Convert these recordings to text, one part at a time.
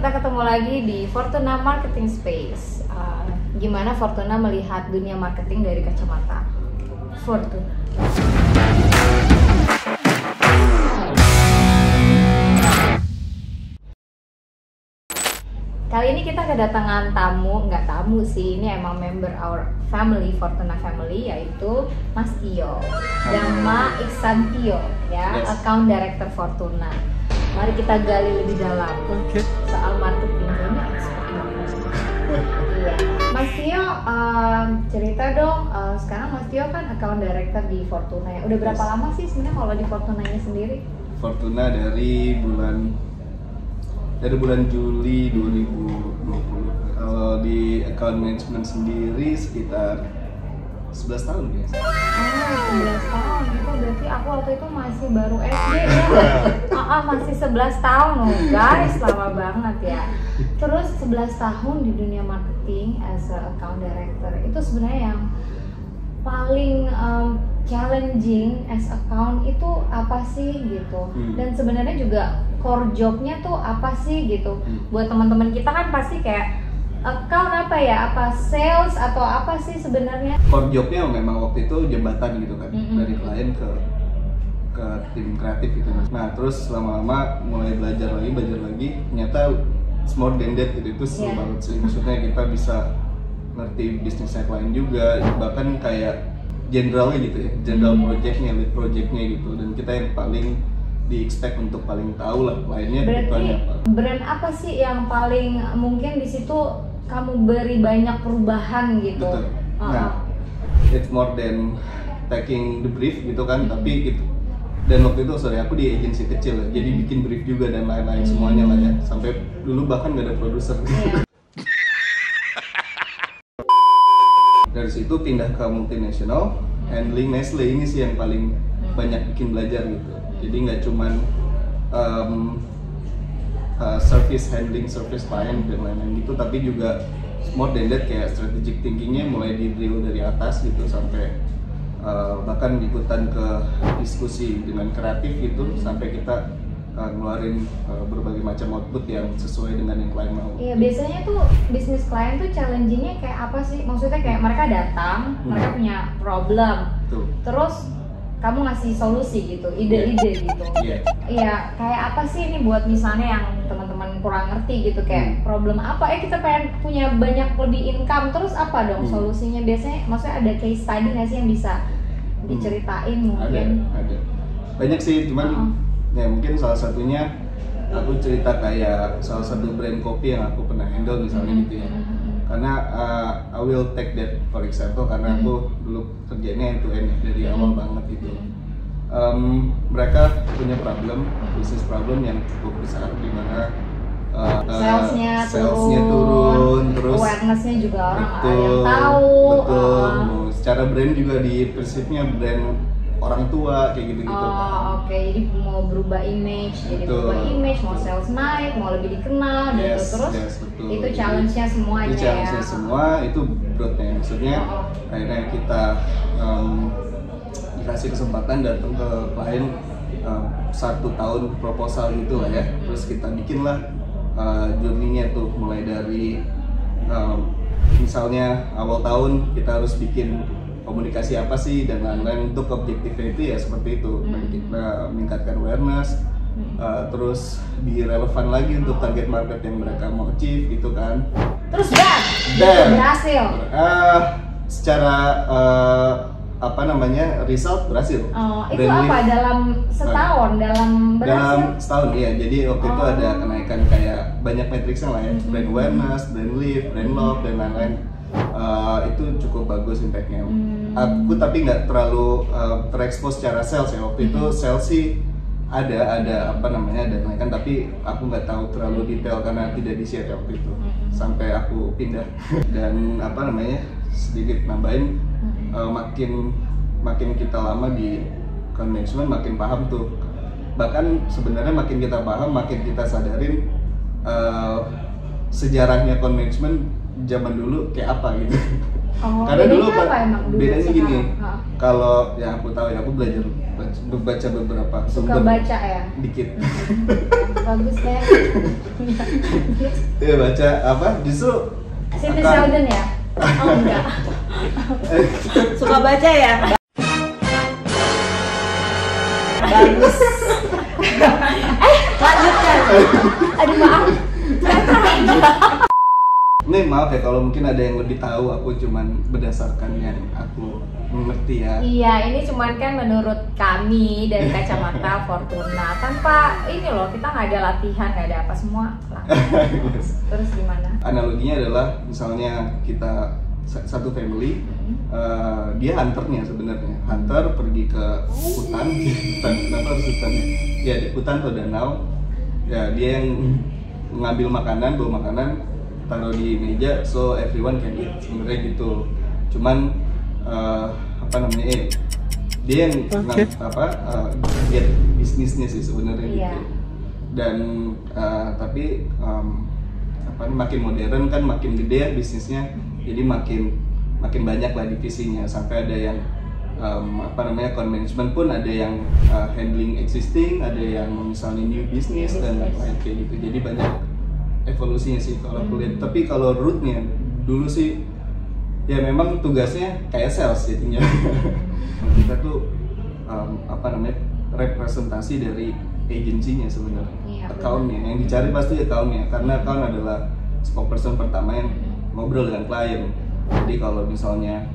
kita ketemu lagi di Fortuna Marketing Space. Gimana Fortuna melihat dunia marketing dari kacamata Fortuna? Kali ini kita kedatangan nggak tamu sih, ini emang member our family, Fortuna family, yaitu Mas Tio dan Mbak Iksan Tio, ya, yes. Account Director Fortuna. Mari kita gali lebih dalam soal marketing ini. Iya, Mas Tio, cerita dong. Sekarang Mas Tio kan Account Director di Fortuna ya. Udah berapa lama sih sebenarnya kalau di Fortuna ini sendiri? Fortuna dari bulan Juli 2020. Kalau di account management sendiri sekitar 11 tahun guys. 11 tahun, itu berarti aku waktu itu masih baru SD ya. Masih 11 tahun loh guys, lama banget ya. Terus 11 tahun di dunia marketing as a account director, itu sebenarnya yang paling challenging as account itu apa sih gitu. Dan sebenarnya juga core jobnya tuh apa sih gitu. Buat teman-teman kita kan pasti kayak account apa ya, apa sales atau apa sih sebenarnya? Core jobnya memang waktu itu jembatan gitu kan, dari klien ke tim kreatif gitu. Nah terus lama-lama mulai belajar lagi, ternyata it's more than that gitu. Itu seru banget sih, maksudnya kita bisa ngerti bisnisnya klien juga, bahkan kayak generalnya gitu ya, general projectnya, lead projectnya gitu. Dan kita yang paling di-expect untuk paling tahu lah kliennya kebutuhannya apa. Brand apa sih yang paling mungkin di situ kamu beri banyak perubahan gitu? Betul. Nah, it's more than taking the brief gitu kan, tapi gitu. Dan waktu itu aku di agensi kecil ya, jadi bikin brief juga dan lain-lain semuanya lah ya. Sampai dulu bahkan nggak ada produser. Dari situ pindah ke multinational, handling Nestle ini sih yang paling banyak bikin belajar gitu. Jadi nggak cuman service handling, service client dan lain-lain gitu, tapi juga more than that kayak strategic thinkingnya mulai di drill dari atas gitu sampai bahkan ikutan ke diskusi dengan kreatif gitu sampai kita ngeluarin berbagai macam output yang sesuai dengan yang klien mau. Iya, biasanya tuh bisnis klien tuh challenging-nya kayak apa sih? Maksudnya kayak mereka datang, mereka punya problem, terus kamu ngasih solusi gitu, ide-ide gitu. Iya, kayak apa sih ini buat misalnya yang teman-teman kurang ngerti gitu, kayak problem apa? Kita pengen punya banyak lebih income, terus apa dong solusinya? Biasanya, maksudnya ada case study nggak sih yang bisa diceritain mungkin? Ada. Banyak sih, cuman ya mungkin salah satunya aku cerita kayak salah satu brand kopi yang aku pernah handle misalnya gitu ya. Karena I will take that for example karena aku dulu kerjanya end to end dari awal banget gitu. Mereka punya bisnis problem yang cukup besar di mana salesnya turun, terus awareness-nya juga orang yang tahu. Betul. Secara brand juga di persepnya brand orang tua kayak gitu-gitu kan. Jadi mau berubah image, mau sales naik, mau lebih dikenal gitu. Terus itu challenge-nya semuanya. Itu challenge-nya semua, itu broadnya. Maksudnya akhirnya kita dikasih kesempatan datang ke klien 1 tahun proposal gitu lah ya. Terus kita bikinlah journey-nya tuh mulai dari misalnya awal tahun kita harus bikin komunikasi apa sih dan lain-lain. Untuk objektifnya itu ya seperti itu, kita meningkatkan awareness, terus lebih relevan lagi untuk target market yang mereka mau achieve gitu kan. Terus berhasil. Secara result berhasil. Itu apa dalam setahun, dalam setahun ya. Jadi waktu itu ada kenaikan kayak banyak matriksnya lah ya, brand awareness, brand lift, brand love dan lain-lain. Itu cukup bagus impactnya. Aku tapi nggak terlalu terekspos secara sales ya. Waktu itu sales sih ada kenaikan, tapi aku nggak tahu terlalu detail karena tidak di-share waktu itu sampai aku pindah. Dan sedikit nambahin, makin kita lama di account management makin paham tuh. Bahkan sebenarnya makin kita paham, makin kita sadarin sejarahnya account management zaman dulu kayak apa gitu. Karena dulu bedanya gini, kalau yang aku tahu ya, aku belajar baca beberapa Suka baca ya? dikit. Bagus deh. Iya baca apa justru Siti Sheldon ya? Oh enggak. Suka baca ya? Bagus. Lanjutkan. Aduh maaf. Nih maaf ya kalau mungkin ada yang lebih tahu, aku cuman berdasarkan yang aku mengerti ya. Iya, ini cuman kan menurut kami dari kacamata Fortuna. Tanpa ini loh, kita nggak ada latihan, nggak ada apa semua. Yes. Terus gimana? Analoginya adalah misalnya kita satu family, dia hunternya sebenarnya. Hunter pergi ke hutan, kenapa harus hutannya? Ya di hutan atau danau. Ya dia yang mengambil makanan, bawa makanan, taruh di meja, so everyone can eat. Sebenarnya gitu. Cuman apa namanya? Dia yang get bisnisnya sih sebenarnya gitu. Dan tapi makin modern kan, makin gede ya bisnisnya. Jadi makin banyak lah divisinya, sampai ada yang account management pun ada yang handling existing, ada yang misalnya new business dan lain-lain kayak gitu. Jadi banyak evolusinya sih kalau aku lihat. Tapi kalau rootnya dulu sih ya memang tugasnya kayak sales jadinya. Kita tuh representasi dari agensinya sebenarnya, accountnya. Yang dicari pasti accountnya, karena account adalah spokesperson pertama yang ngobrol dengan klien. Jadi kalau misalnya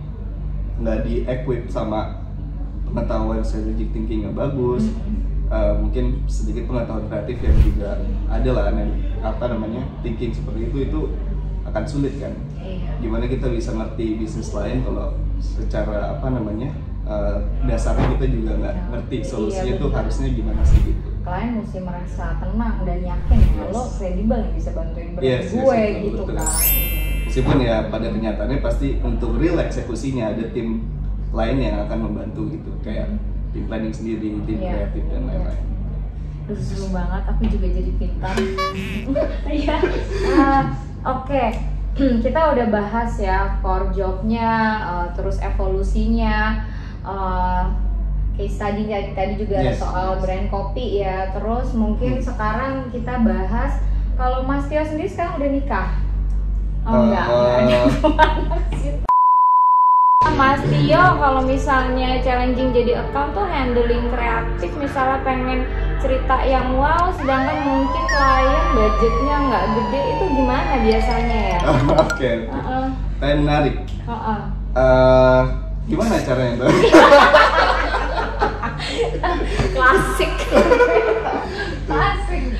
nggak di-equip sama pengetahuan strategic thinking yang bagus, mungkin sedikit pengetahuan kreatif yang juga ada lah, thinking seperti itu akan sulit kan. Gimana kita bisa ngerti bisnis lain kalau secara dasarnya kita juga nggak ngerti solusinya tuh harusnya gimana sih gitu. Klien mesti merasa tenang dan yakin kalau kredibel yang bisa bantuin gue gitu betul. Kan. Meskipun ya pada kenyataannya pasti untuk real eksekusinya ada tim lain yang akan membantu gitu, kayak tim planning sendiri, tim kreatif dan lain-lain. Terus seru banget, aku juga jadi pintar. Iya. Oke. Kita udah bahas ya core jobnya, terus evolusinya, case study tadi juga ada soal brand kopi ya. Terus mungkin sekarang kita bahas kalau Mas Tio sendiri sekarang udah nikah. Enggak ada. Mas Tio kalau misalnya challenging jadi account tuh handling kreatif, misalnya pengen cerita yang wow, sedangkan mungkin klien budgetnya nggak gede, itu gimana biasanya ya? Oke. Saya menarik. Gimana caranya tuh? Klasik.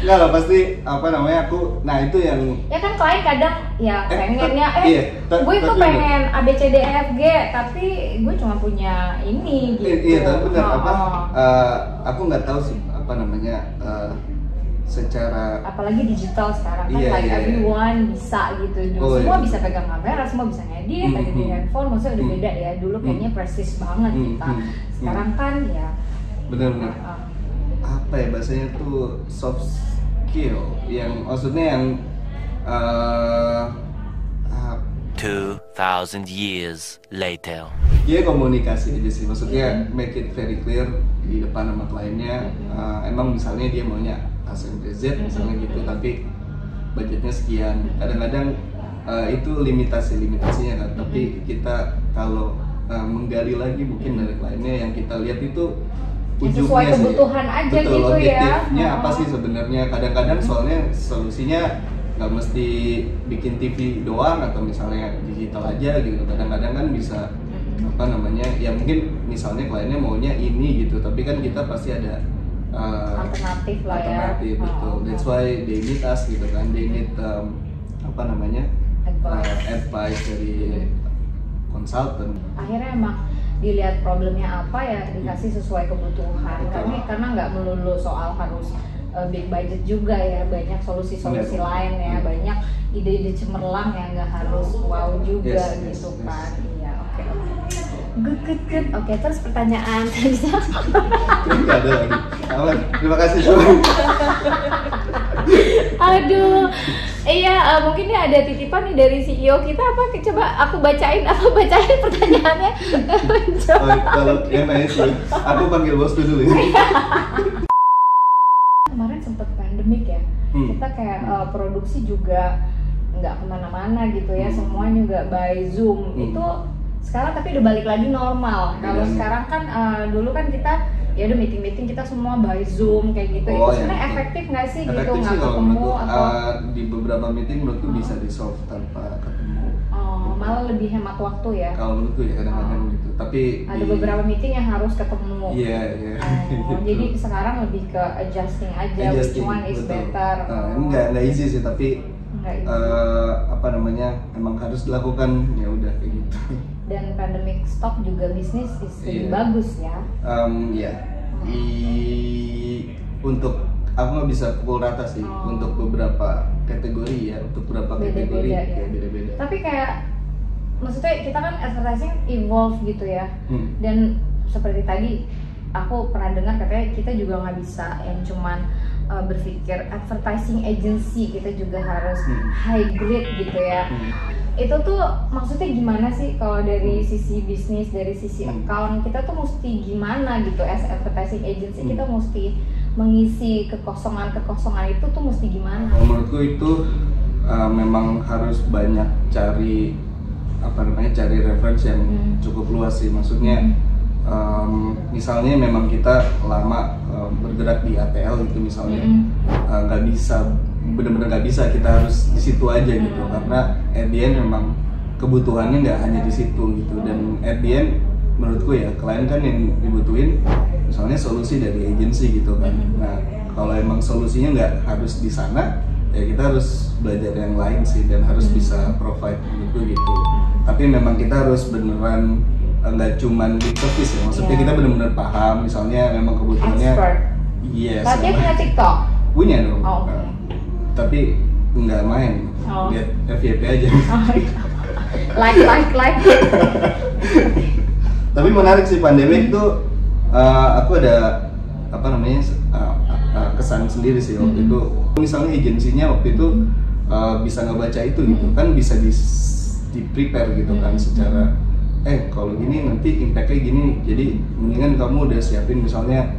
Enggak lah, pasti aku, nah itu yang ya kan klien kadang ya pengennya gue itu tapi pengen ABCDEFG tapi gue cuma punya ini gitu. Iya, tapi benar aku nggak tahu sih secara apalagi digital sekarang kan everyone bisa gitu. Semua bisa pegang kamera, semua bisa ngedit, ada di handphone, maksudnya udah beda ya. Dulu kayaknya prestis banget kita. Sekarang kan ya benar-benar apa ya bahasanya tuh soft skill, yang maksudnya yang 2000 years later. Ya komunikasi aja sih, maksudnya make it very clear di depan sama kliennya. Emang misalnya dia maunya A sampai Z misalnya gitu, tapi budgetnya sekian. Kadang-kadang itu limitasinya kan. Tapi kita kalau menggali lagi mungkin dari kliennya, yang kita lihat itu ujungnya sesuai kebutuhan sih. aja. Betul, gitu objektifnya ya. apa sih sebenarnya. Kadang-kadang soalnya solusinya nggak mesti bikin TV doang atau misalnya digital aja gitu. Kadang-kadang kan bisa ya mungkin misalnya kliennya maunya ini gitu, tapi kan kita pasti ada alternatif lah ya. Betul. That's why they need us gitu kan. They need advice dari konsultan. Akhirnya emang dilihat problemnya apa ya, dikasih sesuai kebutuhan. Karena nggak melulu soal harus big budget juga ya, banyak solusi-solusi lain ya, banyak ide-ide cemerlang yang nggak harus wow juga gitu kan. Iya, oke. Good. Oke, terus pertanyaan bisa. Nggak ada lagi. Aman. Terima kasih. Aduh, iya mungkin nih ada titipan nih dari CEO kita apa? Coba aku bacain pertanyaannya. Oh, kalau yang nanya sih, aku panggil bosku dulu ya. Kemarin sempet pandemik ya, kita kayak produksi juga nggak kemana-mana gitu ya, semua juga by Zoom. Itu sekarang tapi udah balik lagi normal. Kalau sekarang kan dulu kan kita ya udah meeting kita semua by Zoom kayak gitu. Itu sebenarnya efektif nggak sih gitu nggak ketemu atau di beberapa meeting menurutku bisa di solve tanpa ketemu. Oh, malah lebih hemat waktu ya. Kalau menurutku ya kadang-kadang gitu. Tapi ada beberapa meeting yang harus ketemu. Iya. Oh, jadi sekarang lebih ke adjusting aja, which one is better. Enggak easy sih, tapi apa namanya, emang harus dilakukan, ya udah kayak gitu. Dan pandemic stop juga bisnis lebih bagus ya. Untuk aku nggak bisa pukul rata sih, untuk beberapa kategori ya, untuk beberapa kategori ya beda-beda. Tapi kayak maksudnya kita kan advertising evolve gitu ya, dan seperti tadi aku pernah dengar katanya kita juga nggak bisa yang cuman berpikir advertising agency, kita juga harus hybrid gitu ya. Itu tuh maksudnya gimana sih kalau dari sisi bisnis, dari sisi account, kita tuh mesti gimana gitu as advertising agency, kita mesti mengisi kekosongan itu tuh mesti gimana? Menurutku itu memang harus banyak cari reference yang cukup luas sih, maksudnya misalnya memang kita lama bergerak di ATL gitu misalnya, nggak bisa, benar-benar nggak bisa kita harus di situ aja gitu, karena at the end memang kebutuhannya nggak hanya di situ gitu, dan at the end menurutku ya klien kan yang dibutuhin misalnya solusi dari agensi gitu kan. Nah kalau emang solusinya nggak harus di sana, ya kita harus belajar yang lain sih, dan harus bisa provide menurutku gitu. Tapi memang kita harus beneran nggak cuman lip service ya, maksudnya kita benar-benar paham, misalnya memang kebutuhannya. Expert. Yes. Tapi punya TikTok? Punya dong. Oh, okay. Tapi nggak main, lihat FYP aja. Like. Tapi menarik sih pandemi itu, aku ada kesan sendiri sih waktu itu. Misalnya agensinya waktu itu bisa ngebaca itu gitu kan, bisa di prepare gitu kan secara kalau gini nanti impactnya gini, jadi mendingan kamu udah siapin misalnya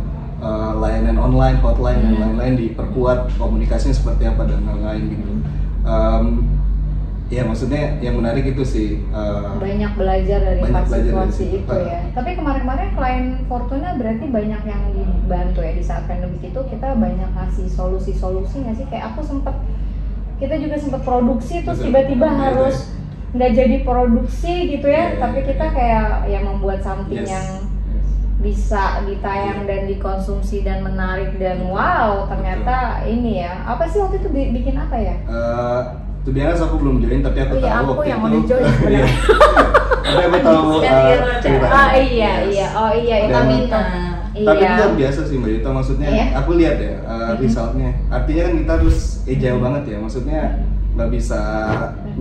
layanan online, hotline dan lain-lain, diperkuat komunikasinya seperti apa dan lain-lain gitu. Ya maksudnya yang menarik itu sih banyak belajar dari situasi itu ya. Tapi kemarin-kemarin klien Fortuna berarti banyak yang dibantu ya di saat pandemi itu, kita banyak ngasih solusi-solusi nggak sih? Kayak kita juga sempat produksi terus tiba-tiba harus nggak jadi produksi gitu ya, tapi kita kayak yang membuat something yang bisa ditayang dan dikonsumsi dan menarik, dan wow ternyata ini ya, apa sih waktu itu bikin apa ya? Tuh biasa aku belum join, tapi aku tahu aku waktu yang itu. udah join sebenarnya. Tapi aku tahu cerita. Iya itu minta. Tapi itu luar biasa sih Mbak Yuta, maksudnya aku lihat ya resultnya. Artinya kan kita harus agile banget ya, maksudnya nggak bisa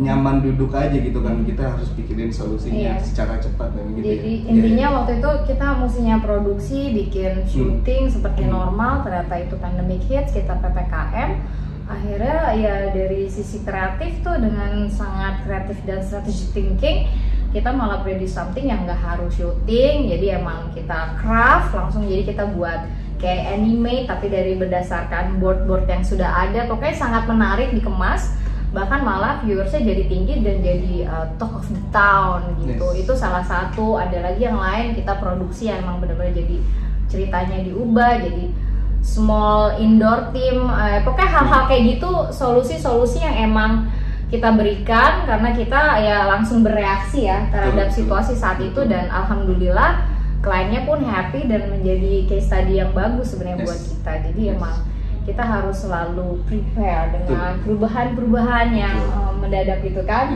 nyaman duduk aja gitu kan, kita harus pikirin solusinya secara cepat dan gitu. Jadi intinya waktu itu kita mestinya produksi, bikin syuting seperti normal, ternyata itu pandemic hits, kita PPKM. Akhirnya ya dari sisi kreatif tuh, dengan sangat kreatif dan strategic thinking, kita malah produce something yang nggak harus syuting, jadi emang kita craft langsung, jadi kita buat kayak anime tapi dari berdasarkan board yang sudah ada, pokoknya sangat menarik, dikemas, bahkan malah viewersnya jadi tinggi dan jadi talk of the town gitu. Itu salah satu. Ada lagi yang lain kita produksi yang emang benar-benar jadi ceritanya diubah jadi small indoor team, pokoknya hal-hal kayak gitu, solusi-solusi yang emang kita berikan karena kita ya langsung bereaksi ya terhadap situasi saat itu, dan alhamdulillah kliennya pun happy dan menjadi case study yang bagus sebenarnya buat kita. Jadi emang kita harus selalu prepare dengan perubahan-perubahan yang mendadak gitu kan.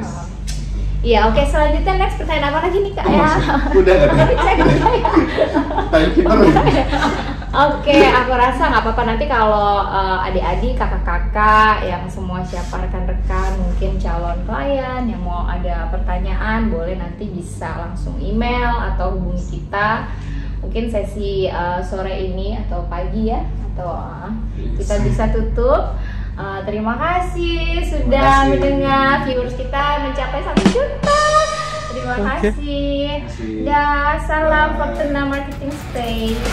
Iya, oke, selanjutnya next pertanyaan apa lagi nih Kak ya? Udah nggak? Oke, aku rasa nggak apa-apa nanti kalau adik-adik, kakak-kakak, yang semua siapa rekan-rekan mungkin calon klien yang mau ada pertanyaan, boleh nanti bisa langsung email atau hubungi kita. Mungkin sesi sore ini atau pagi ya, atau kita bisa tutup. Terima kasih sudah mendengar, viewers kita mencapai 1 juta. Terima kasih. Dan salam Fortuna Marketing Space.